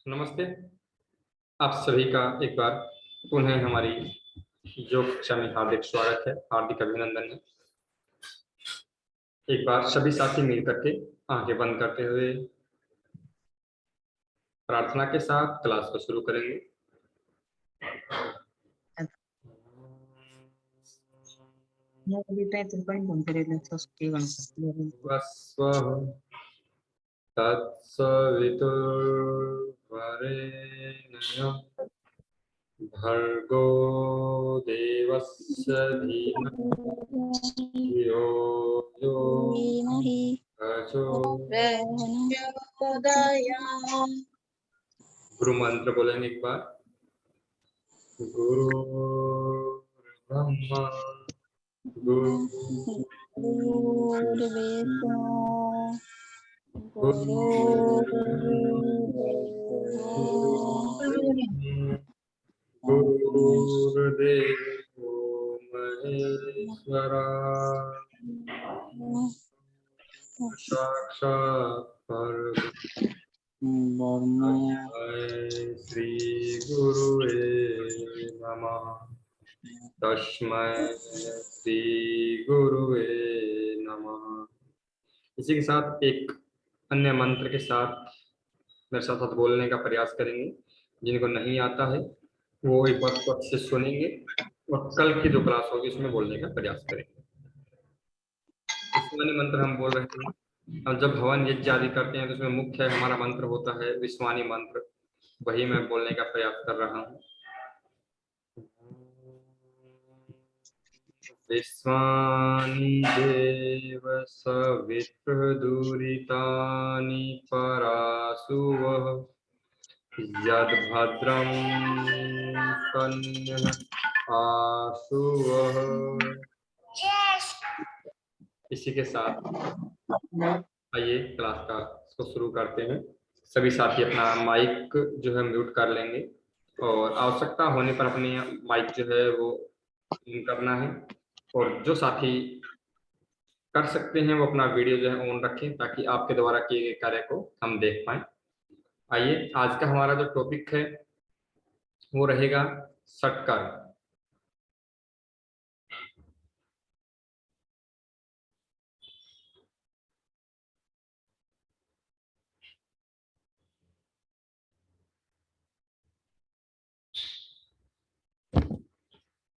नमस्ते। आप सभी का एक बार पुनः हमारी योग कक्षा में हार्दिक स्वागत है, हार्दिक अभिनंदन है। एक बार सभी साथी मिल करके आंखें बंद करते हुए प्रार्थना के साथ क्लास को शुरू करेंगे। तत्सवितुर्वरेण्यं भर्गो देवस्य धीमहि यो यो गुरु मंत्र बोलेंगे एक बार। गुरु ब्रह्मा गुरु गुरुर्देवो महेश्वरा साक्षात् परब्रह्म श्री गुरुवे नमः। तस्मै श्री गुरुवे नमः। इसी के साथ एक अन्य मंत्र के साथ मेरे साथ बोलने का प्रयास करेंगे। जिनको नहीं आता है वो एक बार को अच्छे से सुनेंगे और कल की जो क्लास होगी उसमें बोलने का प्रयास करेंगे। विश्वानी मंत्र हम बोल रहे थे। अब जब हवन यज्ञ आदि करते हैं तो उसमें मुख्य हमारा मंत्र होता है विश्वानी मंत्र, वही मैं बोलने का प्रयास कर रहा हूँ। विश्वानि देव सवितृदुरितानि परासुवः यद्भद्रं कन्यः आशुवः। इसी के साथ आइए क्लास का इसको शुरू करते हैं। सभी साथी अपना माइक जो है म्यूट कर लेंगे और आवश्यकता होने पर अपने माइक जो है वो ऑन करना है। और जो साथी कर सकते हैं वो अपना वीडियो जो है ऑन रखें ताकि आपके द्वारा किए गए कार्य को हम देख पाएं। आइए आज का हमारा जो टॉपिक है वो रहेगा षटकर्म।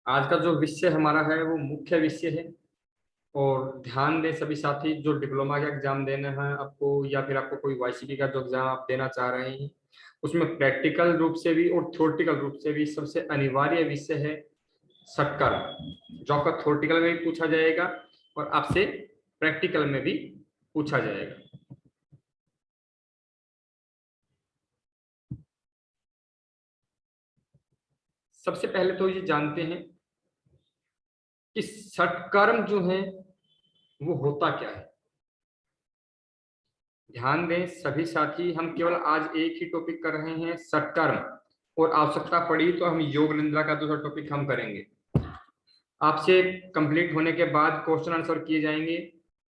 आज का जो विषय हमारा है वो मुख्य विषय है। और ध्यान दें सभी साथी, जो डिप्लोमा का एग्जाम देना है आपको या फिर आपको कोई वाईसीपी का जो एग्जाम आप देना चाह रहे हैं उसमें प्रैक्टिकल रूप से भी और थ्योरेटिकल रूप से भी सबसे अनिवार्य विषय है षटकर्म, जो आपका थ्योरेटिकल में भी पूछा जाएगा और आपसे प्रैक्टिकल में भी पूछा जाएगा। सबसे पहले तो ये जानते हैं कि षटकर्म जो है वो होता क्या है। ध्यान दें सभी साथी, हम केवल आज एक ही टॉपिक कर रहे हैं षटकर्म, और आवश्यकता पड़ी तो हम योग निद्रा का दूसरा टॉपिक हम करेंगे। आपसे कंप्लीट होने के बाद क्वेश्चन आंसर किए जाएंगे।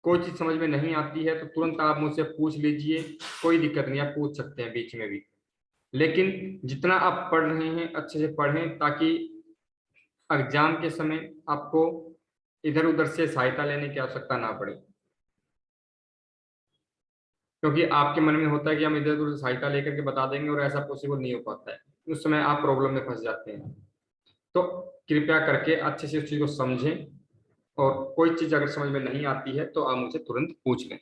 कोई चीज समझ में नहीं आती है तो तुरंत आप मुझसे पूछ लीजिए, कोई दिक्कत नहीं, आप पूछ सकते हैं बीच में भी। लेकिन जितना आप पढ़ रहे हैं अच्छे से पढ़ें ताकि एग्जाम के समय आपको इधर उधर से सहायता लेने की आवश्यकता ना पड़े। क्योंकि आपके मन में होता है कि हम इधर उधर सहायता लेकर के बता देंगे और ऐसा पॉसिबल नहीं हो पाता है, उस समय आप प्रॉब्लम में फंस जाते हैं। तो कृपया करके अच्छे से उस चीज को समझें और कोई चीज अगर समझ में नहीं आती है तो आप मुझे तुरंत पूछ लें।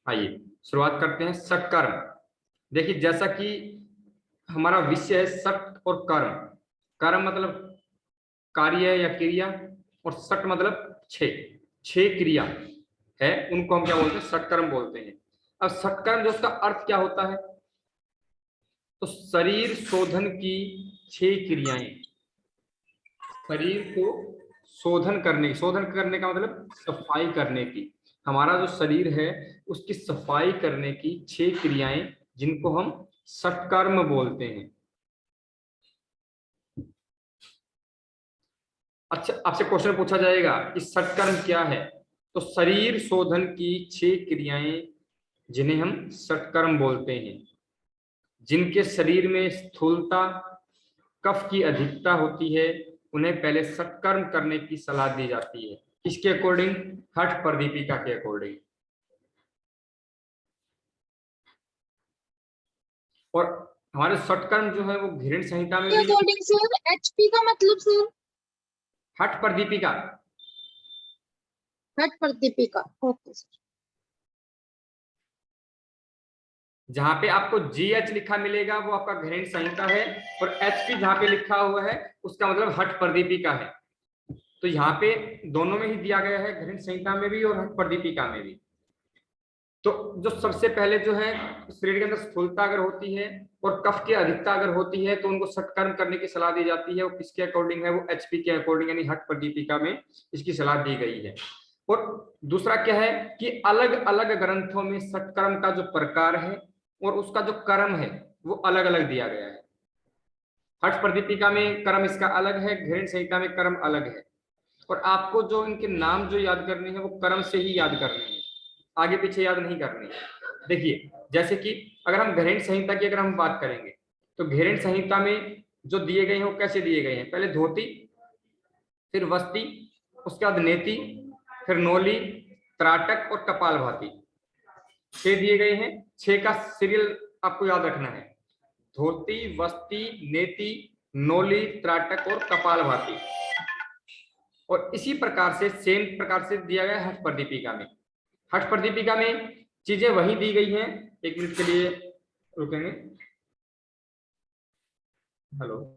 आइए शुरुआत करते हैं षटकर्म। देखिए जैसा कि हमारा विषय है षट और कर्म। कर्म मतलब कार्य या क्रिया और षट मतलब छह क्रिया है, उनको हम क्या बोलते हैं षटकर्म बोलते हैं। अब षटकर्म जो उसका अर्थ क्या होता है, तो शरीर शोधन की 6 क्रियाएं। शरीर को शोधन करने का मतलब सफाई करने की। हमारा जो शरीर है उसकी सफाई करने की 6 क्रियाएं जिनको हम षटकर्म बोलते हैं। अच्छा, आपसे क्वेश्चन पूछा जाएगा कि षटकर्म क्या है, तो शरीर शोधन की 6 क्रियाएं जिन्हें हम षटकर्म बोलते हैं। जिनके शरीर में स्थूलता, कफ की अधिकता होती है, उन्हें पहले सत्कर्म करने की सलाह दी जाती है। किसके अकॉर्डिंग? हठ प्रदीपिका के अकॉर्डिंग। और हमारे सत्कर्म जो है वो घृण संहिता में भी, अकॉर्डिंग सर, एचपी का मतलब सर? हठ प्रदीपिका, हठ प्रदीपिका, ओके सर। जहां पे आपको GH लिखा मिलेगा वो आपका घृण संहिता है, और HP जहां पे लिखा हुआ है उसका मतलब हठ प्रदीपिका है। तो यहाँ पे दोनों में ही दिया गया है, घृण संहिता में भी और हठ प्रदीपिका में भी। तो जो सबसे पहले जो है, शरीर के अंदर स्थूलता अगर होती है और कफ की अधिकता अगर होती है तो उनको सत्कर्म करने की सलाह दी जाती है। वो किसके अकॉर्डिंग है? वो HP के अकॉर्डिंग, यानी हठ प्रदीपिका में इसकी सलाह दी गई है। और दूसरा क्या है कि अलग अलग ग्रंथों में सत्कर्म का जो प्रकार है और उसका जो कर्म है वो अलग अलग दिया गया है। हठ प्रदीपिका में कर्म इसका अलग है, घृण संहिता में कर्म अलग है। और आपको जो इनके नाम जो याद करने हैं वो कर्म से ही याद करने हैं, आगे पीछे याद नहीं करने। देखिए, जैसे कि अगर हम घृण संहिता की अगर हम बात करेंगे तो घृण संहिता में जो दिए गए हैं वो कैसे दिए गए हैं? पहले धोती, फिर वस्ती, उसके बाद नेति, फिर नोली, त्राटक और कपालभाति, 6 दिए गए हैं। 6 का सीरियल आपको याद रखना है: धोती, वस्ती, नेति, नोली, त्राटक और कपालभाति। और इसी प्रकार से सेम प्रकार से दिया गया हठ प्रदीपिका में। हठ प्रदीपिका में चीजें वही दी गई हैं। 1 मिनट के लिए रुकेंगे। हेलो,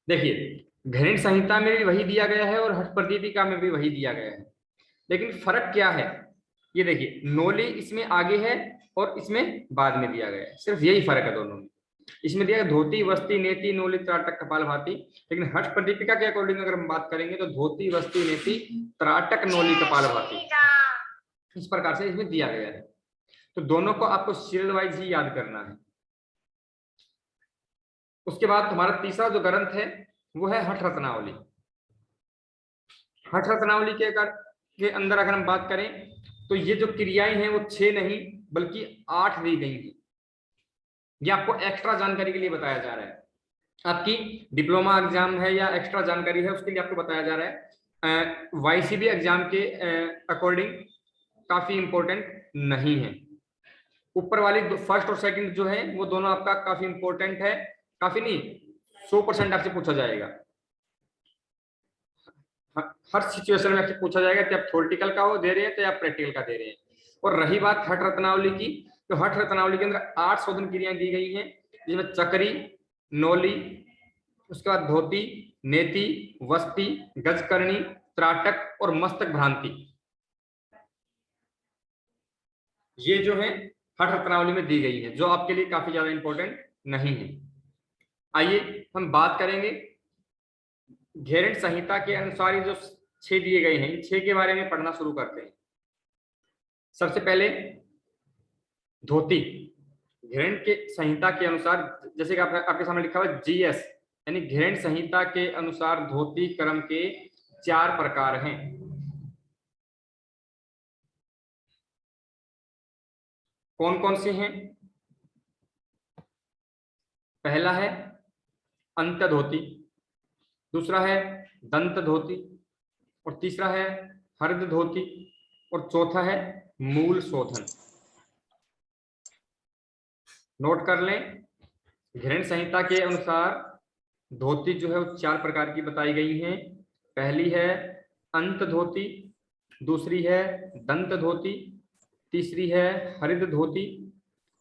देखिए घृण संहिता में भी वही दिया गया है और हठ प्रदीपिका में भी वही दिया गया है, लेकिन फर्क क्या है? ये देखिए, नोली इसमें आगे है और इसमें बाद में दिया गया है, सिर्फ यही फर्क है दोनों में। इसमें दिया है धोती, वस्ती, नेति, नोली, त्राटक, कपालभाति। लेकिन हठ प्रदीपिका के अकॉर्डिंग अगर हम बात करेंगे तो धोती, वस्ती, नेति, त्राटक, नोली, कपालभाति, इस प्रकार से इसमें दिया गया है। तो दोनों को आपको सीरियल वाइज ही याद करना है। उसके बाद हमारा तीसरा जो ग्रंथ है वो है हठ रत्नावली। हठ रत्नावली के अंदर अगर हम बात करें तो ये जो क्रियाएं हैं वो 6 नहीं बल्कि 8 दी गई हैं। ये आपको एक्स्ट्रा जानकारी के लिए बताया जा रहा है। आपकी डिप्लोमा एग्जाम है या एक्स्ट्रा जानकारी है उसके लिए आपको बताया जा रहा है। YCB एग्जाम के अकॉर्डिंग काफी इंपॉर्टेंट नहीं है। ऊपर वाली फर्स्ट और सेकंड जो है वो दोनों आपका काफी इंपॉर्टेंट है, काफी नहीं 100% आपसे पूछा जाएगा। हर सिचुएशन में आपसे पूछा जाएगा कि आप थ्योरेटिकल का वो दे रहे हैं तो या प्रैक्टिकल का दे रहे हैं। और रही बात हठ रत्नावली की, तो हठ रत्नावली के अंदर 8 शोधन क्रियाएं दी गई हैं, जिसमें चक्री, नोली, उसके बाद धोती, नेति, वस्ती, गजकर्णी, त्राटक और मस्तक भ्रांति, ये जो है हठ रत्नावली में दी गई है, जो आपके लिए काफी ज्यादा इंपॉर्टेंट नहीं है। आइए हम बात करेंगे घृण संहिता के अनुसार ये जो 6 दिए गए हैं, इन 6 के बारे में पढ़ना शुरू करते हैं। सबसे पहले धोती, घृण के संहिता के अनुसार, जैसे कि आपके सामने लिखा हुआ GS, यानी घृण संहिता के अनुसार धोती कर्म के 4 प्रकार हैं। कौन कौन से हैं? पहला है अंत धोती, दूसरा है दंत धोती, और तीसरा है हर्द धोती, और चौथा है मूल शोधन। नोट कर लें, घृण संहिता के अनुसार धोती जो है वो 4 प्रकार की बताई गई हैं। पहली है अंत धोती, दूसरी है दंत धोती, तीसरी है हरित धोती,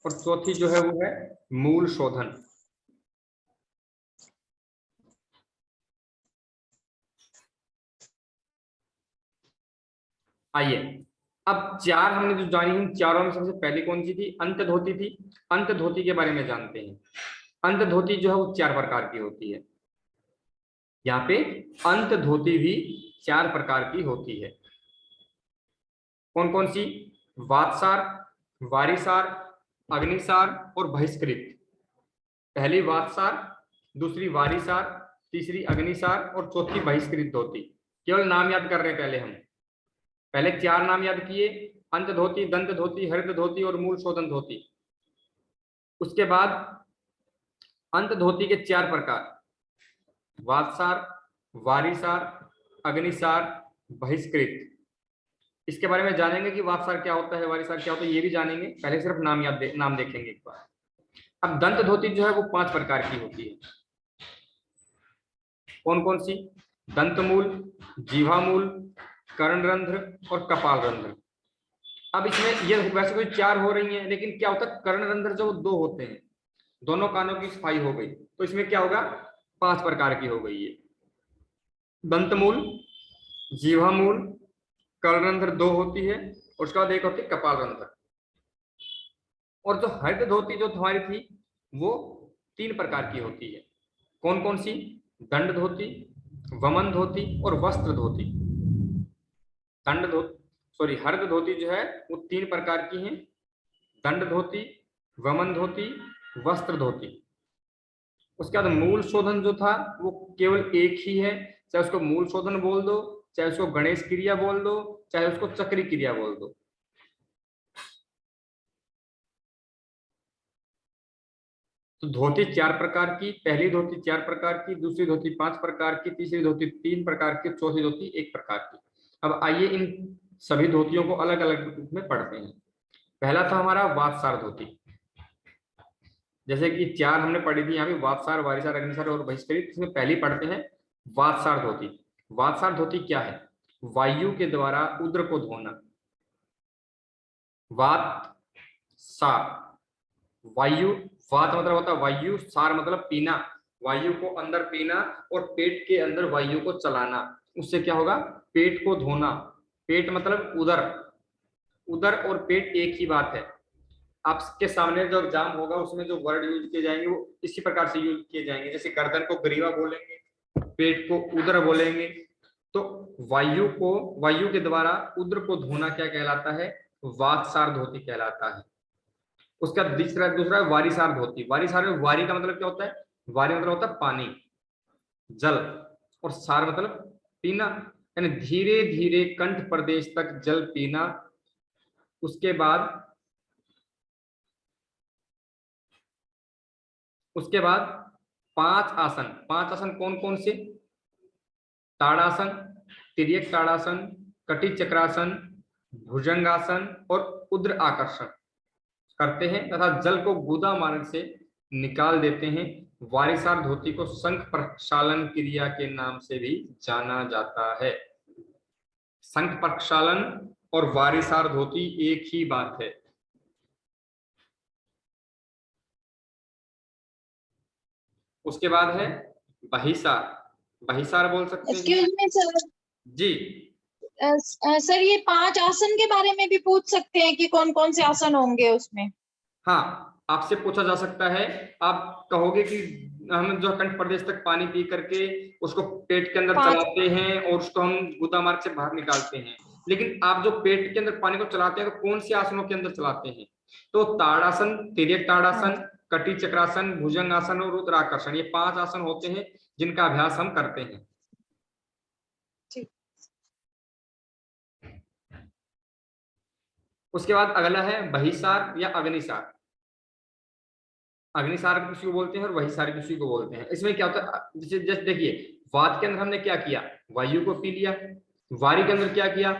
और चौथी जो है वो है मूल शोधन। आइए, अब 4 हमने जो जानी, उन चारों में सबसे पहली कौन सी थी? अंत धोती थी। अंत धोती के बारे में जानते हैं। अंत धोती जो है वो 4 प्रकार की होती है। यहाँ पे अंत धोती भी 4 प्रकार की होती है। कौन कौन सी? वातसार, वारिसार, अग्निसार और बहिष्कृत। पहली वातसार, दूसरी वारिसार, तीसरी अग्निसार और चौथी बहिष्कृत धोती। केवल नाम याद कर रहे हैं पहले हम। पहले 4 नाम याद किए, अंत धोती, दंत धोती, हृद धोती और मूल शोधन धोती। उसके बाद अंत धोती के 4 प्रकार, वातसार, वारिसार, अग्निसार, बहिष्कृत। इसके बारे में जानेंगे कि वातसार क्या होता है, वारिसार क्या होता है, ये भी जानेंगे। पहले सिर्फ नाम नाम देखेंगे एक बार। अब दंत धोती जो है वो 5 प्रकार की होती है। कौन कौन सी? दंतमूल, जीवामूल, कर्णरंध्र और कपाल रंध्र। अब इसमें ये वैसे कोई 4 हो रही हैं, लेकिन क्या होता है कर्णरंध्र जो 2 होते हैं, दोनों कानों की सफाई हो गई, तो इसमें क्या होगा 5 प्रकार की हो गई है। दंतमूल, जीवामूल, कर्णरंध्र 2 होती है, और उसके बाद एक होती है कपाल रंध्र। और जो हृद धोती जो हमारी थी वो 3 प्रकार की होती है। कौन कौन सी? दंड धोती, वमन धोती और वस्त्र धोती। दंड धोती हृद धोती जो है वो 3 प्रकार की है, दंड धोती, वमन धोती, वस्त्र धोती। उसके बाद मूल शोधन जो था वो केवल एक ही है, चाहे उसको मूल शोधन बोल दो, चाहे उसको गणेश क्रिया बोल दो, चाहे उसको चक्री क्रिया बोल दो। तो धोती 4 प्रकार की, पहली धोती 4 प्रकार की, दूसरी धोती 5 प्रकार की, तीसरी धोती 3 प्रकार की, चौथी धोती 1 प्रकार की। अब आइए इन सभी धोतियों को अलग अलग रूप में पढ़ते हैं। पहला था हमारा वातसार धोती। जैसे कि 4 हमने पढ़ी थी यहाँ पे, वातसार, वारिसार, अग्निसार और बहिष्कृत। इसमें पहली पढ़ते हैं वातसार धोती। वातसार धोती क्या है? वायु के द्वारा उदर को धोना। वात सार, वायु, वात मतलब होता है वायु, सार मतलब पीना, वायु को अंदर पीना और पेट के अंदर वायु को चलाना। उससे क्या होगा? पेट को धोना। पेट मतलब उदर, उदर और पेट एक ही बात है। आपके सामने जो एग्जाम होगा उसमें जो वर्ड यूज किए जाएंगे वो इसी प्रकार से यूज किए जाएंगे। जैसे गर्दन को ग्रीवा बोलेंगे, पेट को उदर बोलेंगे। तो वायु के द्वारा उदर को धोना क्या कहलाता है? वातसार धोती कहलाता है। उसका दूसरा वारिसार धोती। वारिसार में वारी का मतलब क्या होता है? वारी मतलब होता है पानी, जल, और सार मतलब पीना, यानी धीरे धीरे कंठ प्रदेश तक जल पीना। उसके बाद उसके बाद 5 आसन। 5 आसन कौन कौन से? ताड़ासन, तिर्यक ताड़ासन, कटी चक्रासन, भुजंगासन और उद्र आकर्षण करते हैं तथा जल को गुदा मार्ग से निकाल देते हैं। वारिसार धोती को संख प्रक्षालन क्रिया के नाम से भी जाना जाता है। संख प्रक्षालन और वारिसार धोती एक ही बात है। उसके बाद है बहिसार। बहिसार बोल सकते हैं एक्सक्यूज मी सर, जी। सर ये 5 आसन के बारे में भी पूछ सकते हैं कि कौन कौन से आसन होंगे उसमें? हाँ, आपसे पूछा जा सकता है। आप कहोगे कि हम जो कंठ प्रदेश तक पानी पी करके उसको पेट के अंदर 5 चलाते हैं और उसको हम गुदा मार्ग से बाहर निकालते हैं, लेकिन आप जो पेट के अंदर पानी को चलाते हैं तो कौन से आसनों के अंदर चलाते हैं? तो ताड़ासन, तिर्यक ताड़ासन, कटी चक्रासन, भुजंगासन और रुद्राकर्षण, ये 5 आसन होते हैं जिनका अभ्यास हम करते हैं। उसके बाद अगला है बहिसार या अग्निसार। अग्निसार किसी को बोलते हैं और वहिसार किसी को बोलते हैं। इसमें क्या होता है? जैसे देखिए, वात के अंदर हमने क्या किया? वायु को पी लिया। वारी के अंदर क्या किया?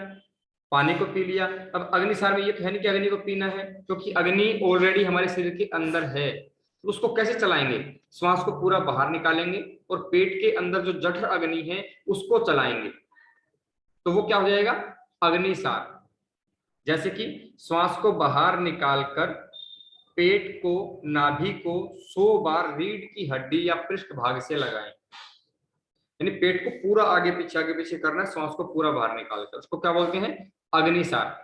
पानी को पी लिया। अब अग्निसार में ये तो है नहीं कि अग्नि को पीना है, क्योंकि अग्नि ऑलरेडी हमारे शरीर के अंदर है। तो उसको कैसे चलाएंगे? श्वास को पूरा बाहर निकालेंगे और पेट के अंदर जो जठर अग्नि है उसको चलाएंगे, तो वो क्या हो जाएगा? अग्निसार। जैसे कि श्वास को बाहर निकालकर पेट को, नाभि को 100 बार रीढ़ की हड्डी या पृष्ठ भाग से लगाएं। यानी पेट को पूरा आगे पीछे करना है, श्वास को पूरा बाहर निकालकर, उसको क्या बोलते हैं? अग्निसार।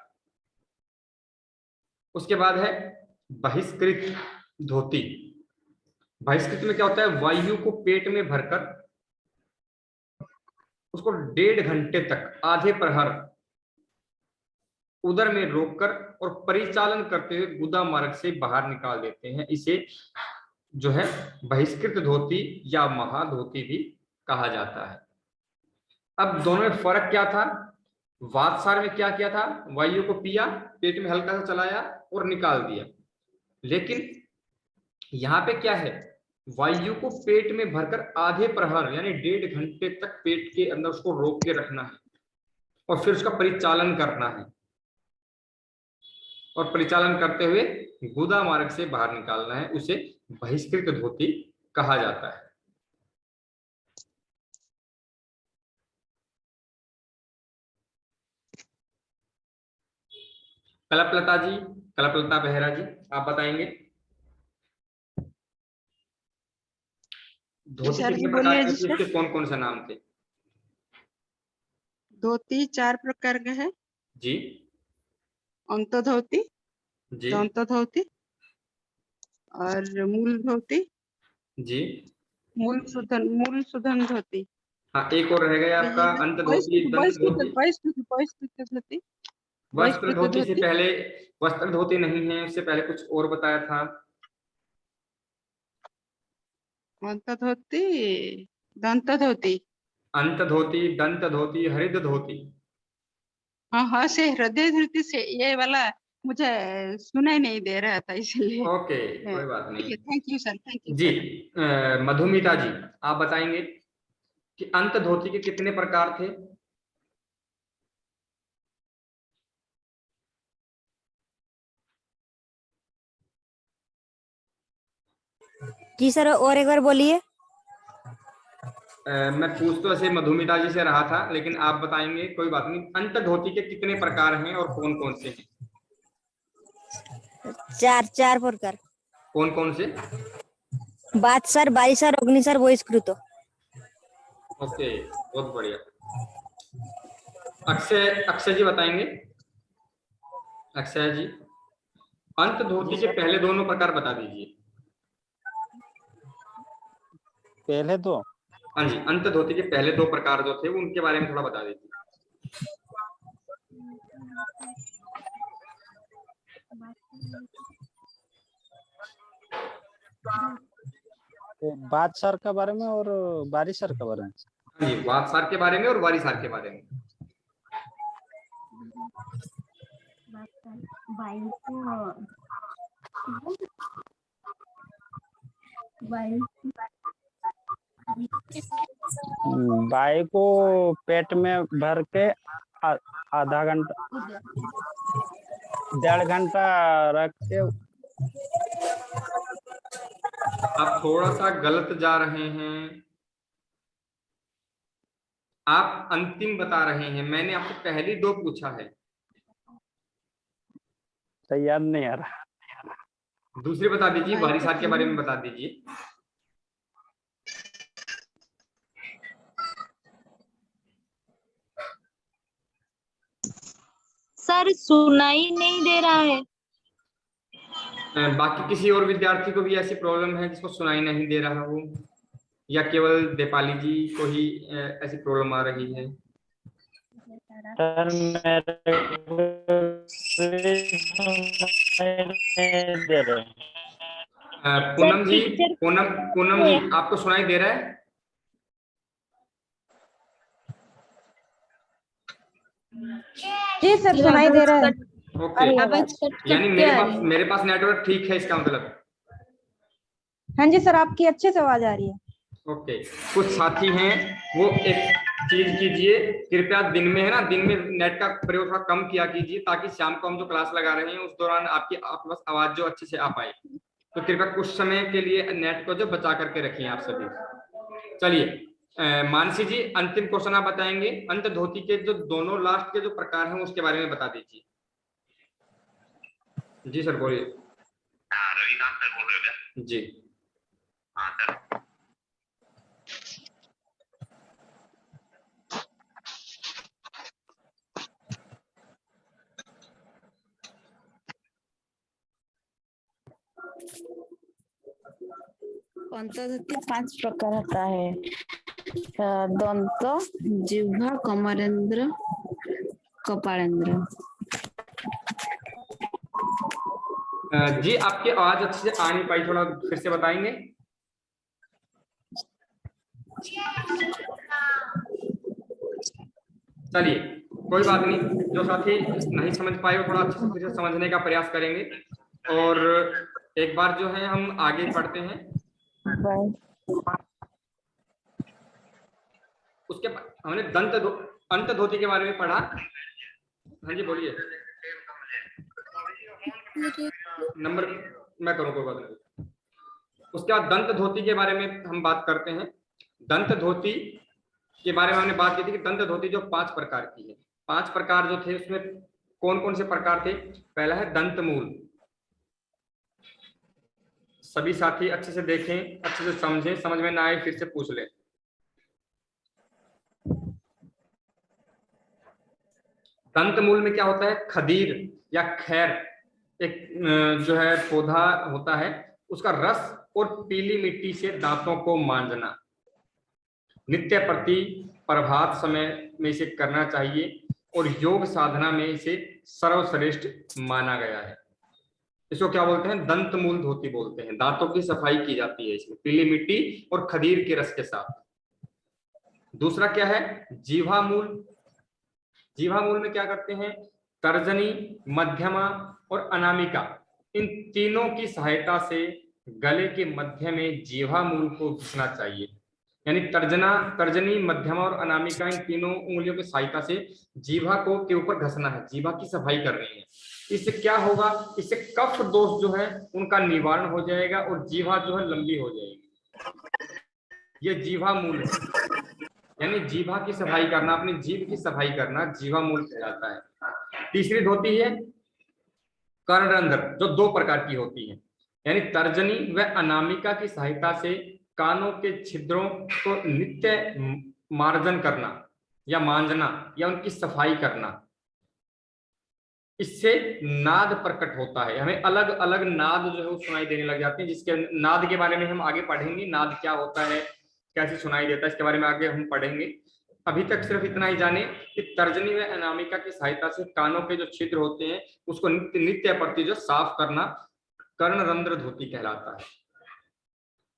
उसके बाद है बहिष्कृत धोती। बहिष्कृत में क्या होता है, वायु को पेट में भरकर उसको 1.5 घंटे तक आधे प्रहर उदर में रोककर और परिचालन करते हुए गुदा मार्ग से बाहर निकाल देते हैं। इसे जो है बहिष्कृत धोती या महाधोती भी कहा जाता है। अब दोनों में फर्क क्या था, वातसार में क्या किया था, वायु को पिया, पेट में हल्का सा चलाया और निकाल दिया। लेकिन यहाँ पे क्या है, वायु को पेट में भरकर आधे प्रहर यानी 1.5 घंटे तक पेट के अंदर उसको रोक के रखना है और फिर उसका परिचालन करना है और परिचालन करते हुए गुदा मार्ग से बाहर निकालना है। उसे बहिष्कृत धोती कहा जाता है। कल्पलता जी, कल्पलता बेहरा जी, आप बताएंगे धोती सर जी कितने प्रकार बोलिए की जी होती है, सर। इसके कौन कौन से नाम थे? धोती 4 प्रकार का है। जी अंत धोती, जी दंत धोती और मूल धोती, जी। मूल सुधन धोती। हाँ, एक और रह गया तो आपका ये है अंत धोती, दंत धोती। बहिष्कृत धोती। वस्त्र बहिष्कृत धोती से धोती, पहले, वस्त्र धोती नहीं है, उससे पहले कुछ और बताया था। अंत धोती, दंत धोती। अंत धोती, दंत धोती, हृद धोती। हाँ हाँ, से हृदय धोती से ये वाला मुझे सुनाई नहीं दे रहा था इसलिए। ओके, कोई बात ठीक नहीं। है, thank you sir, thank you जी सर। मधुमिता जी, आप बताएंगे कि अंत धोती के कितने प्रकार थे? जी सर, और एक बार बोलिए। मैं पूछ तो ऐसे मधुमिता जी से रहा था, लेकिन आप बताएंगे, कोई बात नहीं। अंत धोती के कितने प्रकार हैं और कौन कौन से हैं? 4 प्रकार। कौन कौन से? बादसर, बारिशर, अग्निसर, बहिष्कृत। ओके, बहुत बढ़िया। अक्षय, अक्षय जी बताएंगे। अक्षय जी, अंत धोती के पहले दोनों प्रकार बता दीजिए। पहले दो? हाँ जी, अंत धोती के पहले 2 प्रकार जो थे वो उनके बारे में थोड़ा बता दीजिए। बादशाह के बारे में और बारिशर के बारे में। हाँ जी, वातसार के बारे में और वारिसार के बारे में। बाई को पेट में भर के आधा घंटा 1.5 घंटा रख के। आप थोड़ा सा गलत जा रहे हैं, आप अंतिम बता रहे हैं। मैंने आपसे पहली 2 पूछा है। तो याद नहीं आ रहा। दूसरी बता दीजिए, वारिसार के बारे में बता दीजिए। सर सुनाई नहीं दे रहा है। बाकी किसी और विद्यार्थी को भी ऐसी प्रॉब्लम है जिसको सुनाई नहीं दे रहा हो, या केवल दीपाली जी को ही ऐसी प्रॉब्लम आ रही है? सर मेरे दे रहे। पूनम जी, टीचर पूनम जी, आपको सुनाई दे रहा है? जी सर, सुनाई दे रहा है। ओके, आवाज कट यानी कट के आ रही है। मेरे पास नेटवर्क ठीक है, इसका मतलब। हाँ जी सर, आपकी अच्छे से आवाज आ रही है। ओके, कुछ साथी हैं वो एक चीज कीजिए, कृपया दिन में, है ना, दिन में नेट का प्रयोग थोड़ा कम किया कीजिए, ताकि शाम को हम जो क्लास लगा रहे हैं उस दौरान आपके पास आवाज जो अच्छे से आ पाए। तो कृपया कुछ समय के लिए नेट को जो बचा करके रखिए आप सभी। चलिए मानसी जी, अंतिम क्वेश्चन आप बताएंगे। अंत धोती के जो दोनों लास्ट के जो प्रकार हैं उसके बारे में बता दीजिए। जी सर बोलिए। रविकांत सर बोल रहे हो? जी हाँ सर। अंतर्धोती 5 प्रकार होता है। दंत, जिह्वा, कमरेंद्र, कपालेंद्र। जी आपकी आवाज अच्छे से आ नहीं पाई, थोड़ा फिर से बताएंगे? चलिए कोई बात नहीं, जो साथी नहीं समझ पाए वो थोड़ा अच्छे से फिर से समझने का प्रयास करेंगे। और एक बार जो है हम आगे बढ़ते हैं। उसके बाद हमने अंत धोती के बारे में पढ़ा। हाँ जी बोलिए। नंबर मैं करूँ, कोई बात नहीं। उसके बाद दंत धोती के बारे में हम बात करते हैं। दंत धोती के बारे में हमने बात की थी कि दंत धोती जो 5 प्रकार की है। 5 प्रकार जो थे उसमें कौन कौन से प्रकार थे? पहला है दंत मूल। सभी साथी अच्छे से देखें, अच्छे से समझें, समझ में ना आए फिर से पूछ लें। दंत मूल में क्या होता है? खदीर या खैर एक जो है पौधा होता है, उसका रस और पीली मिट्टी से दांतों को मांजना। नित्य प्रति प्रभात समय में इसे करना चाहिए और योग साधना में इसे सर्वश्रेष्ठ माना गया है। इसको क्या बोलते हैं? दंत मूल धोती बोलते हैं। दांतों की सफाई की जाती है इसमें पीली मिट्टी और खदीर के रस के साथ। दूसरा क्या है? जीवा मूल। जीवा मूल में क्या करते हैं? तर्जनी, मध्यमा और अनामिका, इन तीनों की सहायता से गले के मध्य में जीवा मूल को घुसना चाहिए। यानी तर्जनी, मध्यमा और अनामिका, इन तीनों उंगलियों की सहायता से जीवा को के ऊपर घसना है, जीवा की सफाई करनी है। इससे क्या होगा? इससे कफ दोष जो है उनका निवारण हो जाएगा और जीवा जो है लंबी हो जाएगी। ये जीवा मूल है, यानी जीवा की सफाई करना, अपनी जीभ की सफाई करना जीवा मूल कहलाता है। तीसरी धोती है कर्णरंध्र, जो 2 प्रकार की होती है। यानी तर्जनी व अनामिका की सहायता से कानों के छिद्रों को नित्य मार्जन करना या मांजना या उनकी सफाई करना। इससे नाद प्रकट होता है, हमें अलग अलग नाद जो है वो सुनाई देने लग जाते हैं, जिसके नाद के बारे में हम आगे पढ़ेंगे। नाद क्या होता है, कैसे सुनाई देता है, इसके बारे में आगे हम पढ़ेंगे। अभी तक सिर्फ इतना ही जाने कि तर्जनी व अनामिका की सहायता से कानों के जो छिद्र होते हैं उसको नित्य प्रति जो साफ करना कर्णरंध्र धोती कहलाता है।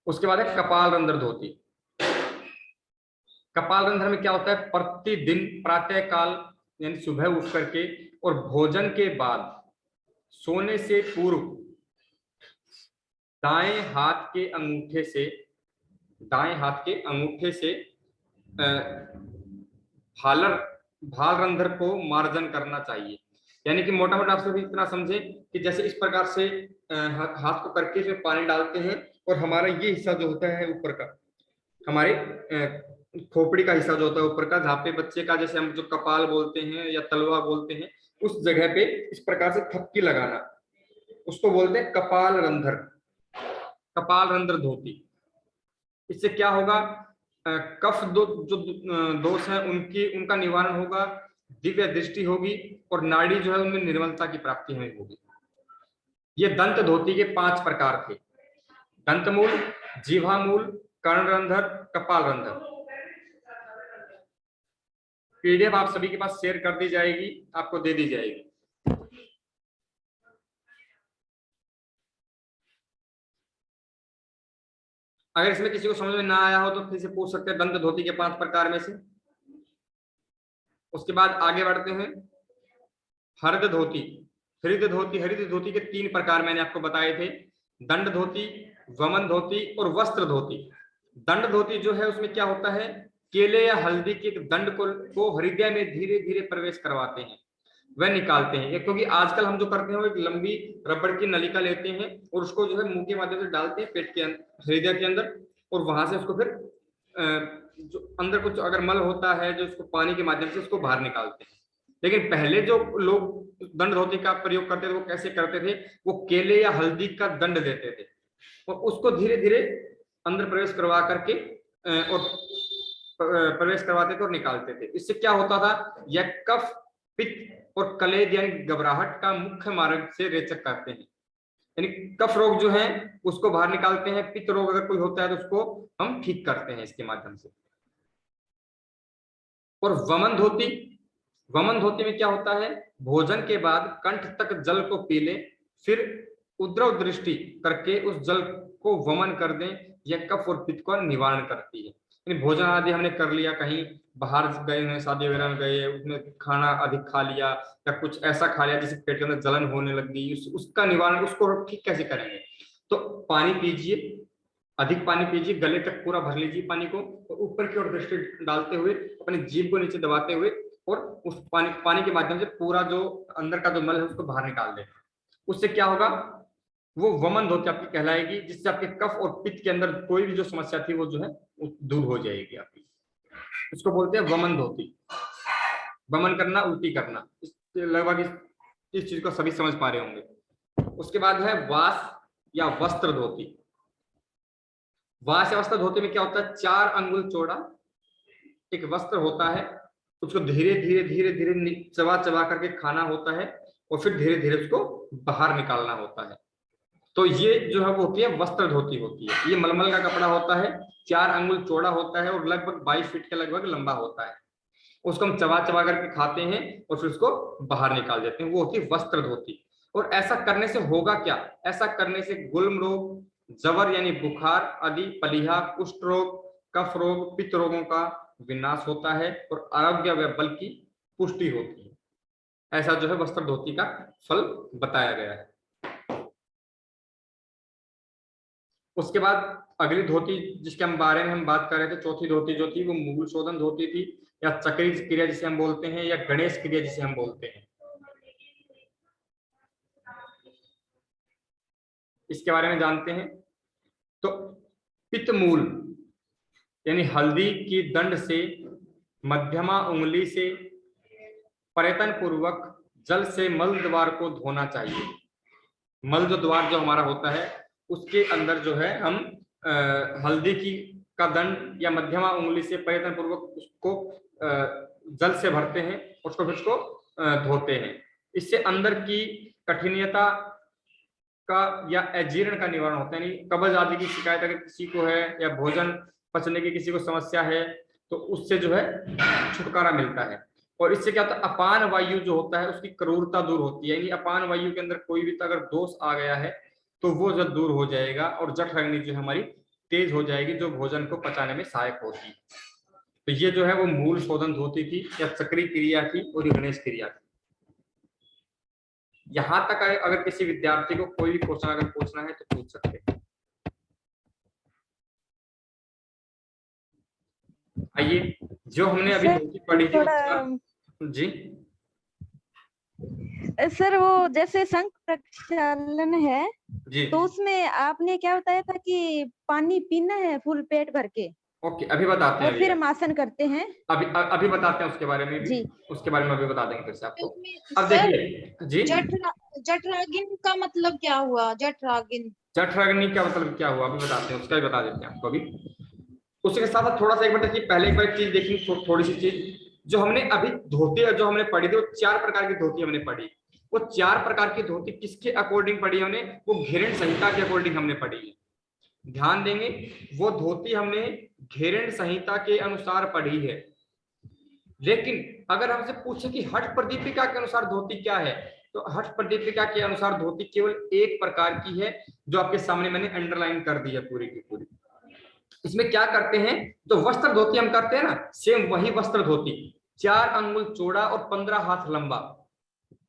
उसके बाद है कपाल रंध्र धोती। कपाल रंध्र में क्या होता है? प्रतिदिन प्रातः काल यानी सुबह उठ करके और भोजन के बाद सोने से पूर्व दाएं हाथ के अंगूठे से भाल रंध्र को मार्जन करना चाहिए। यानी कि मोटा मोटा आप सभी इतना समझे कि जैसे इस प्रकार से हाथ को करके जो पानी डालते हैं और हमारा ये हिस्सा जो होता है ऊपर का, हमारे खोपड़ी का हिस्सा जो होता है ऊपर का, जहाँ पे बच्चे का जैसे हम जो कपाल बोलते हैं या तलवा बोलते हैं, उस जगह पे इस प्रकार से थपकी लगाना, उसको बोलते हैं कपाल रंध्र धोती। इससे क्या होगा? कफ जो दोष है उनका निवारण होगा, दिव्य दृष्टि होगी और नाड़ी जो है उनमें निर्मलता की प्राप्ति हमें होगी। ये दंत धोती के 5 प्रकार थे: दंतमूल, जीवामूल, कर्णरंध्र, कपाल रंध्र। पीडीएफ आप सभी के पास शेयर कर दी जाएगी, आपको दे दी जाएगी। अगर इसमें किसी को समझ में ना आया हो तो फिर से पूछ सकते हैं दंत धोती के 5 प्रकार में से। उसके बाद आगे बढ़ते हैं हरित धोती। हरित धोती के 3 प्रकार मैंने आपको बताए थे: दंड धोती, वमन धोती और वस्त्र धोती। दंड धोती जो है उसमें क्या होता है? केले या हल्दी के दंड को हृदय में धीरे धीरे प्रवेश करवाते हैं, वह निकालते हैं। क्योंकि आजकल हम जो करते हैं वो एक लंबी रबड़ की नलिका लेते हैं और उसको जो है मुंह के माध्यम से डालते हैं पेट के हृदय के अंदर, और वहां से उसको फिर जो अंदर कुछ अगर मल होता है जो उसको पानी के माध्यम से उसको बाहर निकालते हैं। लेकिन पहले जो लोग दंड धोती का प्रयोग करते थे वो कैसे करते थे? वो केले या हल्दी का दंड देते थे और उसको धीरे धीरे अंदर प्रवेश करवा करके और प्रवेश करवाते थे और निकालते थे। इससे क्या होता था? यह कफ, पित्त और कलेज यानी घबराहट का मुख्य मार्ग से रेचक करते हैं। यानी कफ रोग जो है उसको बाहर निकालते हैं, पित्त रोग अगर कोई होता है तो उसको हम ठीक करते हैं इसके माध्यम से। और वमन धोती, वमन धोती में क्या होता है, भोजन के बाद कंठ तक जल को पी लें, फिर उद्रव दृष्टि करके उस जल को वमन कर दें, यह कफ और पित्त का निवारण करती है। यानी भोजन आदि हमने कर लिया, कहीं बाहर गए हैं, शादी वगैरह में गए, उसमें खाना अधिक खा लिया या कुछ ऐसा खा लिया जिससे पेट के अंदर जलन होने लग गई, उसका निवारण, उसको ठीक कैसे करेंगे? तो पानी पीजिए, अधिक पानी पीजिए, गले तक पूरा भर लीजिए पानी को, और ऊपर की ओर दृष्टि डालते हुए अपनी जीभ को नीचे दबाते हुए और उस पानी के माध्यम से पूरा जो अंदर का जो मल है उसको बाहर निकाल दें। उससे क्या होगा, वो वमन धोती आपकी कहलाएगी, जिससे आपके कफ और पित्त के अंदर कोई भी जो समस्या थी वो जो है दूर हो जाएगी आपकी। इसको बोलते हैं वमन धोती। वमन करना, उल्टी करना, लगभग इस चीज को सभी समझ पा रहे होंगे। उसके बाद है वास या वस्त्र धोती। वास या वस्त्र धोती में क्या होता है, 4 अंगुल चौड़ा एक वस्त्र होता है, उसको धीरे धीरे धीरे धीरे चबा चबा करके खाना होता है और फिर धीरे धीरे उसको बाहर निकालना होता है। तो ये जो है वो होती है वस्त्र धोती होती है। ये मलमल का कपड़ा होता है, 4 अंगुल चौड़ा होता है और लगभग 22 फीट के लगभग लंबा होता है। उसको हम चबा चबा करके खाते हैं और फिर उसको बाहर निकाल देते हैं, वो होती है वस्त्र धोती। और ऐसा करने से होगा क्या, ऐसा करने से गुल्म रोग, जवर यानी बुखार आदि, पलीहा, कुष्ठ रोग, कफ रोग, पित्त रोगों का विनाश होता है और आरोग्य व बल की पुष्टि होती है। ऐसा जो है वस्त्र धोती का फल बताया गया है। उसके बाद अगली धोती जिसके हम बारे में हम बात कर रहे थे, चौथी धोती जो थी वो मूल शोधन धोती थी, या चक्री क्रिया जिसे हम बोलते हैं, या गणेश क्रिया जिसे हम बोलते हैं। इसके बारे में जानते हैं। तो पित्त मूल यानी हल्दी की दंड से मध्यमा उंगली से प्रयत्न पूर्वक जल से मल द्वार को धोना चाहिए। मल जो द्वार जो हमारा होता है उसके अंदर जो है हम हल्दी की का दंड या मध्यमा उंगली से प्रयत्न पूर्वक उसको जल से भरते हैं, उसको फिर उसको धोते हैं। इससे अंदर की कठिनता का या अजीर्ण का निवारण होता है। यानी कब्ज आदि की शिकायत अगर किसी को है या भोजन पचने की किसी को समस्या है तो उससे जो है छुटकारा मिलता है। और इससे क्या होता है, अपान वायु जो होता है उसकी क्रूरता दूर होती है। यानी अपान वायु के अंदर कोई भी अगर दोष आ गया है तो वो जब दूर हो जाएगा और जठराग्नि जो हमारी तेज हो जाएगी, जो भोजन को पचाने में सहायक होती है। तो ये जो है वो मूल शोधन धोती थी या चक्री क्रिया थी और गणेश क्रिया थी। यहां तक अगर किसी विद्यार्थी को कोई भी क्वेश्चन अगर पूछना है तो पूछ सकते हैं। आइए, जो हमने अभी धोती पढ़ी थी जी सर, वो जैसे शंख प्रक्षालन है जी, तो उसमें आपने क्या बताया था कि पानी पीना है फुल पेट भर के, ओके अभी बताते हैं। और फिर हम आसन करते हैं। अभी बताते हैं उसके बारे में भी जी। उसके बारे में अभी बता देंगे फिर से आपको। अब सर, देखिए जी, जठराग्नि का मतलब क्या हुआ? जठराग्नि का मतलब क्या हुआ अभी बताते हैं, उसका भी बता देते हैं आपको अभी। उसके साथ थोड़ा सा एक बार पहले एक बार चीज देखी, थोड़ी सी चीज जो हमने अभी धोती जो हमने पढ़ी थी, वो 4 प्रकार की धोती हमने पढ़ी। वो 4 प्रकार की धोती किसके अकॉर्डिंग पढ़ी हमने? वो घेरण संहिता के अकॉर्डिंग हमने पढ़ी है। ध्यान देंगे, वो धोती हमने घेरण संहिता के अनुसार पढ़ी है। लेकिन अगर हमसे पूछे कि हठ प्रदीपिका के अनुसार धोती क्या है, तो हठ प्रदीपिका के अनुसार धोती केवल एक प्रकार की है, जो आपके सामने मैंने अंडरलाइन कर दी है पूरी की पूरी। इसमें क्या करते हैं, तो वस्त्र धोती हम करते हैं ना, सेम वही वस्त्र धोती 4 अंगुल चौड़ा और 15 हाथ लंबा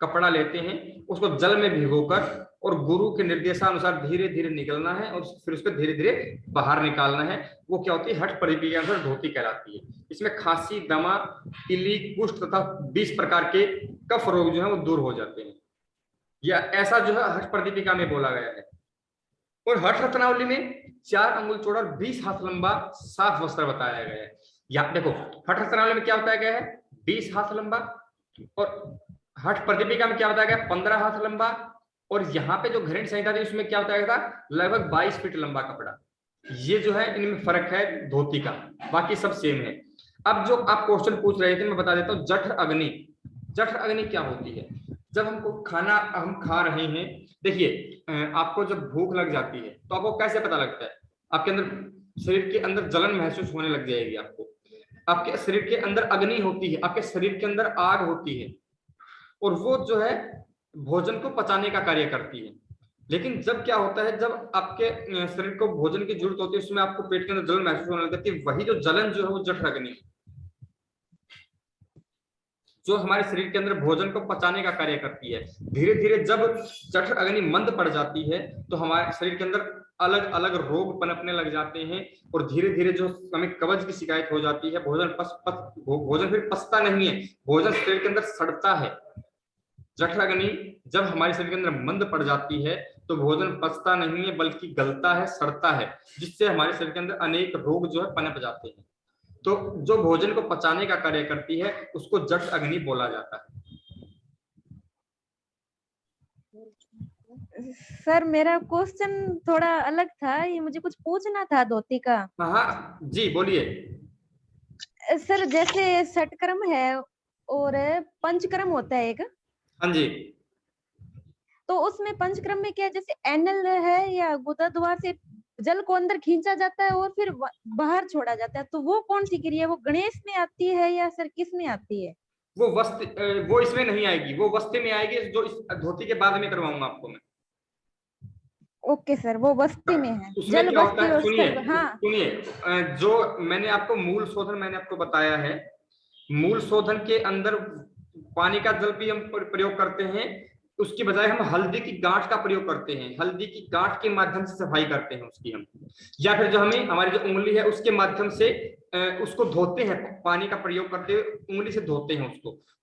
कपड़ा लेते हैं, उसको जल में भिगोकर और गुरु के निर्देशानुसार धीरे धीरे निकलना है और फिर उसको धीरे धीरे बाहर निकालना है। वो क्या होती है, हठ प्रदीपिका के अनुसार धोती कहलाती है। इसमें खांसी, दमा, इली, कुष्ठ तथा 20 प्रकार के कफ रोग जो है वो दूर हो जाते हैं। या ऐसा जो है हठ प्रदीपिका में बोला गया है। और हठ रत्नावली में 4 अंगुल चौड़ा और 20 हाथ लंबा साफ वस्त्र बताया गया है। या देखो, हठ रत्नावली में क्या बताया गया है, 20 हाथ लंबा, और हठ प्रदीपिका में क्या बताया गया, 15 हाथ लंबा, और यहाँ पे जो घेरण संहिता थी उसमें क्या बताया गया था, लगभग 22 फीट लंबा कपड़ा। ये जो है इनमें फर्क है धोती का, बाकी सब सेम है। अब जो आप क्वेश्चन पूछ रहे थे मैं बता देता हूँ, जठर अग्नि। जठर अग्नि क्या होती है? जब हमको खाना हम खा रहे हैं, देखिए आपको जब भूख लग जाती है तो आपको कैसे पता लगता है? आपके अंदर शरीर के अंदर जलन महसूस होने लग जाएगी आपको, आपके शरीर के अंदर अग्नि होती है, आपके शरीर के अंदर आग होती है और वो जो है भोजन को पचाने का कार्य करती है। लेकिन जब क्या होता है, जब आपके शरीर को भोजन की जरूरत होती है उसमें आपको पेट के अंदर जलन महसूस होने लगती है, वही जो जलन जो है वो जठर अग्नि है, जो हमारे शरीर के अंदर भोजन को पचाने का कार्य करती है। धीरे धीरे जब जठर अग्नि मंद पड़ जाती है तो हमारे शरीर के अंदर अलग अलग रोग पनपने लग जाते हैं और धीरे धीरे जो हमें कब्ज की शिकायत हो जाती है, भोजन फिर पचता नहीं है, भोजन शरीर के अंदर सड़ता है। जठर अग्नि जब हमारे शरीर के अंदर मंद पड़ जाती है तो भोजन पचता नहीं है बल्कि गलता है, सड़ता है, जिससे हमारे शरीर के अंदर अनेक रोग जो है पनप जाते हैं। तो जो भोजन को पचाने का कार्य करती है उसको जठर अग्नि बोला जाता है। सर मेरा क्वेश्चन थोड़ा अलग था, ये मुझे कुछ पूछना था धोती का। हाँ जी बोलिए। सर जैसे षटकर्म है और पंचकर्म होता है एक, हाँ जी, तो उसमें पंचकर्म में क्या जैसे एनल है या गुदा द्वार से जल को अंदर खींचा जाता है और फिर बाहर छोड़ा जाता है, तो वो कौन सी क्रिया, वो गणेश में आती है या सर किस में आती है? वो इसमें नहीं आएगी, वो वस्ती में आएगी, जो इस धोती के बाद में करवाऊंगा आपको मैं। ओके सर, वो वस्ती में है, उसमें जल क्या होता है, वस्ती। सुनिए हाँ सुनिए, जो मैंने आपको मूल शोधन मैंने आपको बताया है, मूल शोधन के अंदर पानी का जल भी हम प्रयोग करते हैं, उसकी बजाय हम हल्दी की गांठ का प्रयोग करते हैं, हल्दी की गांठ के माध्यम से सफाई करते हैं उसकी हम, या फिर जो हमें हमारी जो उंगली है उसके माध्यम से उसको धोते हैं, पानी का प्रयोग करते हुए उंगली से धोते हैं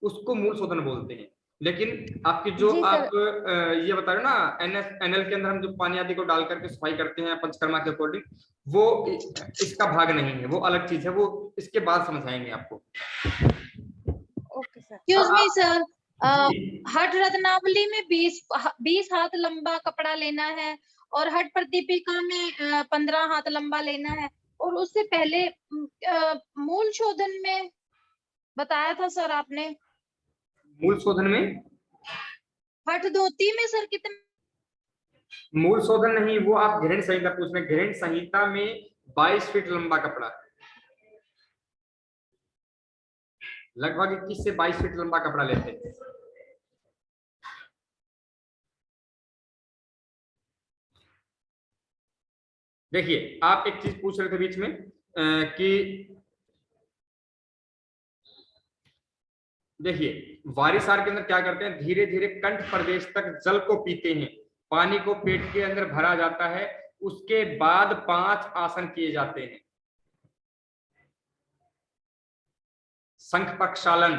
उसको मूल शोधन बोलते हैं। लेकिन आपकी जो आप ये बता रहे हो ना एनएल के अंदर हम जो पानी आदि को डाल करके सफाई करते हैं पंचकर्मा के अकॉर्डिंग, वो इसका भाग नहीं है, वो अलग चीज है, वो इसके बाद समझाएंगे आपको। Okay sir. Excuse me sir, हठ रत्नावली में 20 हाथ लंबा कपड़ा लेना है और हठ प्रदीपिका में 15 हाथ लंबा लेना है, और उससे पहले मूल शोधन में बताया था सर आपने, मूल शोधन में हठ धोती में सर कितने? मूल शोधन नहीं, वो आप घृण संहिता पूछ रहे हैं। घृण संहिता में 22 फीट लंबा कपड़ा, लगभग 21 से 22 फीट लंबा कपड़ा लेते हैं। देखिए आप एक चीज पूछ रहे थे बीच में कि देखिए वारिसार के अंदर क्या करते हैं, धीरे धीरे कंठ प्रदेश तक जल को पीते हैं, पानी को पेट के अंदर भरा जाता है, उसके बाद 5 आसन किए जाते हैं। शंख प्रक्षालन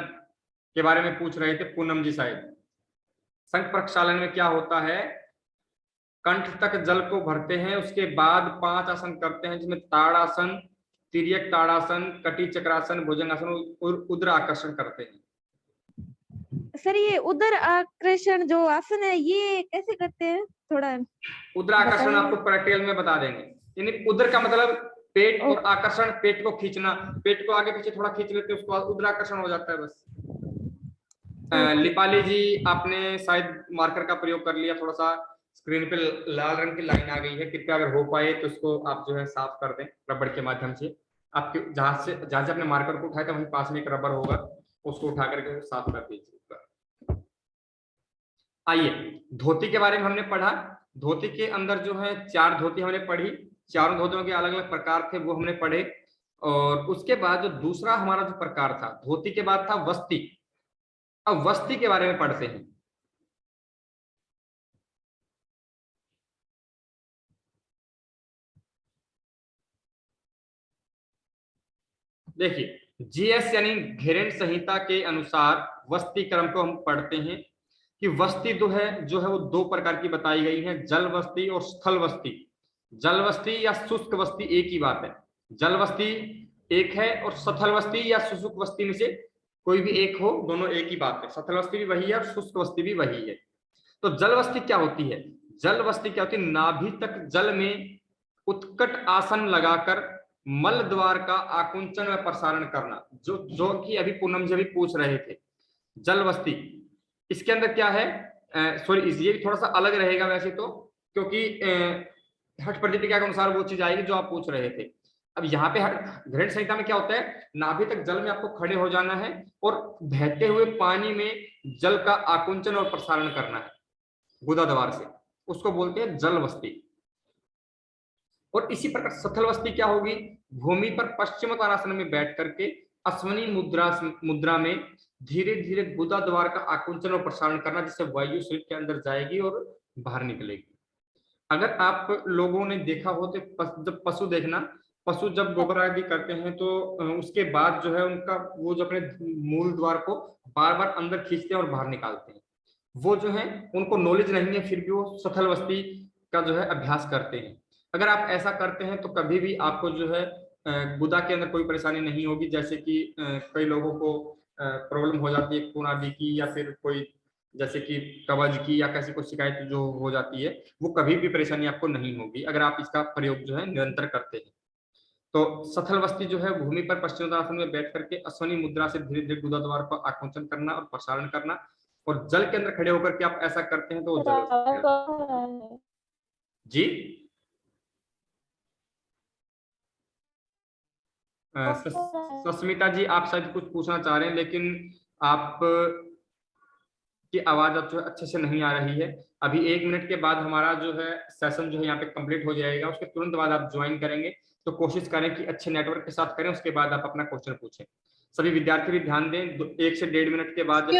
के बारे में पूछ रहे थे पूनम जी शायद। शंख प्रक्षालन में क्या होता है, कंठ तक जल को भरते हैं, उसके बाद 5 आसन करते हैं, जिसमें ताड़ासन, तिर्यक ताड़ासन, कटी चक्रासन, भुजंगासन और उदर आकर्षण करते हैं। सर ये उदर आकर्षण जो आसन है ये कैसे करते हैं, थोड़ा उदर आकर्षण आपको प्रैक्टिकल में बता देंगे। यानी उदर का मतलब पेट और आकर्षण, पेट को खींचना, पेट को आगे पीछे थोड़ा खींच लेते हैं, उसके बाद उदर आकर्षण हो जाता है बस। लिपाली जी आपने शायद मार्कर का प्रयोग कर लिया, थोड़ा सा स्क्रीन पे लाल रंग की लाइन आ गई है, कृपया अगर हो पाए तो उसको आप जो है साफ कर दें रबड़ के माध्यम से। आपके जहां से अपने मार्कर को उठाए तो वहीं पास में एक रबर होगा, उसको उठा करके साफ कर दीजिए। आइए धोती के बारे में हमने पढ़ा। धोती के अंदर जो है 4 धोती हमने पढ़ी, चारों धोतियों के अलग अलग प्रकार थे वो हमने पढ़े। और उसके बाद जो दूसरा हमारा जो प्रकार था धोती के बाद था वस्ती। अब वस्ती के बारे में पढ़ते हैं। देखिए जीएस यानी घिरेंट संहिता के अनुसार वस्ती क्रम को हम पढ़ते हैं कि वस्ती जो है वो 2 प्रकार की बताई गई है, जल वस्ती और स्थल वस्ती। जल वस्ती या शुष्क वस्ती एक ही बात है, जल वस्ती एक है और स्थल वस्ती या शुष्क वस्ती में से कोई भी एक हो, दोनों एक ही बात है। स्थल वस्ती भी वही है और शुष्क वस्ती भी वही है। तो जल वस्ती क्या होती है, जल वस्ती क्या होती है, नाभि तक जल में उत्कट आसन लगाकर मल द्वार का आकुंचन व प्रसारण करना, जो कि अभी पूनम जी भी पूछ रहे थे। जल वस्ती इसके अंदर क्या है, सॉरी ये भी थोड़ा सा अलग रहेगा वैसे तो, क्योंकि हठ प्रतिक्रिया के अनुसार वो चीज आएगी जो आप पूछ रहे थे। अब यहाँ पे ग्रहण संहिता में क्या होता है, नाभि तक जल में आपको खड़े हो जाना है और बहते हुए पानी में जल का आकुंचन और प्रसारण करना है गुदा द्वार से, उसको बोलते हैं जल वस्ती। और इसी प्रकार सथल वस्ती क्या होगी, भूमि पर पश्चिमोत्तानासन में बैठ करके अश्वनी मुद्रा में धीरे धीरे गुदा द्वार का आकुंचन और प्रसारण करना, जिससे वायु शरीर के अंदर जाएगी और बाहर निकलेगी। अगर आप लोगों ने देखा हो तो जब पशु देखना, पशु जब गोबर आदि करते हैं तो उसके बाद जो है उनका वो जो अपने मूल द्वार को बार बार अंदर खींचते हैं और बाहर निकालते हैं, वो जो है उनको नॉलेज नहीं है, फिर भी वो सथल वस्ती का जो है अभ्यास करते हैं। अगर आप ऐसा करते हैं तो कभी भी आपको जो है गुदा के अंदर कोई परेशानी नहीं होगी। जैसे कि कई लोगों को प्रॉब्लम हो जाती है खून आदि की, या फिर कोई जैसे कि कब्ज की या कैसी कोई शिकायत जो हो जाती है, वो कभी भी परेशानी आपको नहीं होगी अगर आप इसका प्रयोग जो है निरंतर करते हैं। तो सथल वस्ती जो है भूमि पर पश्चिमोत्तानासन में बैठ करके अश्वनी मुद्रा से धीरे धीरे गुदा द्वार को आकुंचन करना और प्रसारण करना, और जल के अंदर खड़े होकर के आप ऐसा करते हैं तो जल जी सस्मिता जी आप शायद कुछ पूछना चाह रहे हैं, लेकिन आप की आवाज अब जो है अच्छे से नहीं आ रही है। अभी 1 मिनट के बाद हमारा जो है सेशन जो है यहाँ पे कंप्लीट हो जाएगा, उसके तुरंत बाद आप ज्वाइन करेंगे, तो कोशिश करें कि अच्छे नेटवर्क के साथ करें, उसके बाद आप अपना क्वेश्चन पूछें। सभी विद्यार्थी भी ध्यान दें, 1 से 1.5 मिनट के बाद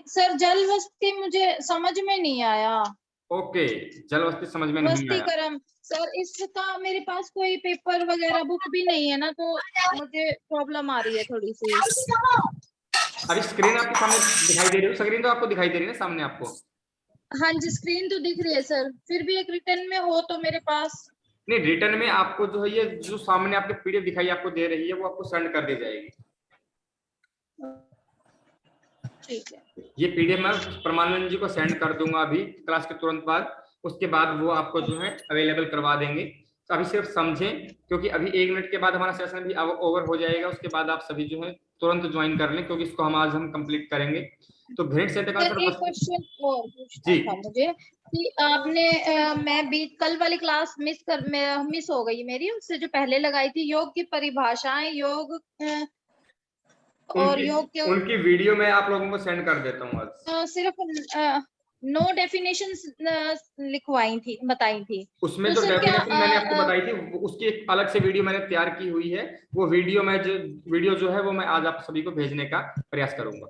सर जल वस्ती मुझे समझ में नहीं आया। ओके, जल वस्ती समझ में नहीं आया वस्तीकरण सर, इसका मेरे पास कोई पेपर वगैरह बुक भी नहीं है ना, तो मुझे प्रॉब्लम आ रही है थोड़ी सी। अभी स्क्रीन आपके सामने दिखाई दे रही है, स्क्रीन तो आपको दिखाई दे रही है ना सामने आपको? हाँ जी स्क्रीन तो दिख रही है सर, फिर भी एक रिटर्न में हो तो मेरे पास। नहीं, रिटर्न में आपको जो है ये जो सामने आपके पीडीएफ दिखाई आपको दे रही है वो आपको सेंड कर दी जाएगी। ठीक है, ये पीडीएफ मैं परमानंद जी को सेंड कर दूंगा अभी क्लास के तुरंत बाद, उसके बाद वो आपको जो है अवेलेबल करवा देंगे। तो अभी सिर्फ समझें, क्योंकि अभी 1 मिनट के बाद हमारा सेशन भी ओवर हो जाएगा, उसके बाद आप सभी जो है तुरंत ज्वाइन कर लें, क्योंकि इसको आज हम कंप्लीट करेंगे। तो ग्रेड सेट का एक क्वेश्चन और पूछना था मुझे कि आपने मैं भी कल वाली क्लास मिस हो गई मेरी, उससे जो पहले लगाई थी योग की परिभाषाएं, योग और योग के उनकी वीडियो मैं आप लोगों को सेंड कर देता हूँ आज। सिर्फ नो डेफिनेशंस लिखवाई थी, बताई थी। उसमें तो जो डेफिनेशन मैंने आपको बताई थी उसकी एक अलग से वीडियो मैंने तैयार की हुई है, वो वीडियो जो है वो मैं आज आप सभी को भेजने का प्रयास करूंगा।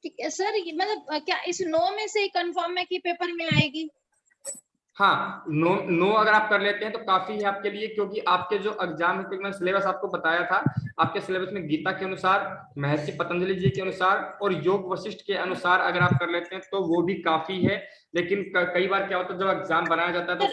ठीक है सर, मतलब क्या इस 9 में से कंफर्म है कि पेपर में आएगी? हाँ, नो अगर आप कर लेते हैं तो काफी है आपके लिए, क्योंकि आपके जो एग्जाम है, क्योंकि मैंने सिलेबस आपको बताया था, आपके सिलेबस में गीता के अनुसार, महर्षि पतंजलि जी के अनुसार और योग वशिष्ठ के अनुसार अगर आप कर लेते हैं तो वो भी काफी है। लेकिन कई बार क्या होता है जब एग्जाम बनाया जाता है तो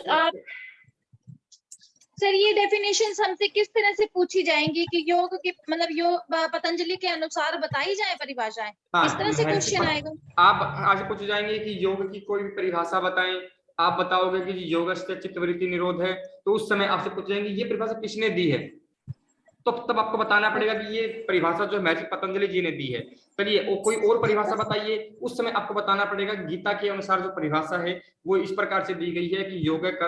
सर ये डेफिनेशन हमसे किस तरह से पूछी जाएंगी कि योग की मतलब योग पतंजलि के अनुसार बताई जाए परिभाषाएं? किस तरह से क्वेश्चन आएगा? आप आज पूछे जाएंगे कि योग की कोई भी परिभाषा बताएं, आप बताओगे कि योग से चित्तवृत्ति निरोध है, तो उस समय आपसे पूछ जाएंगे ये परिभाषा किसने दी है, तो तब आपको बताना पड़ेगा कि ये परिभाषा जो महर्षि पतंजलि जी ने दी है। चलिए कोई और परिभाषा बताइए, उस समय आपको बताना पड़ेगा गीता के अनुसार जो परिभाषा है वो इस प्रकार से दी गई है कि योग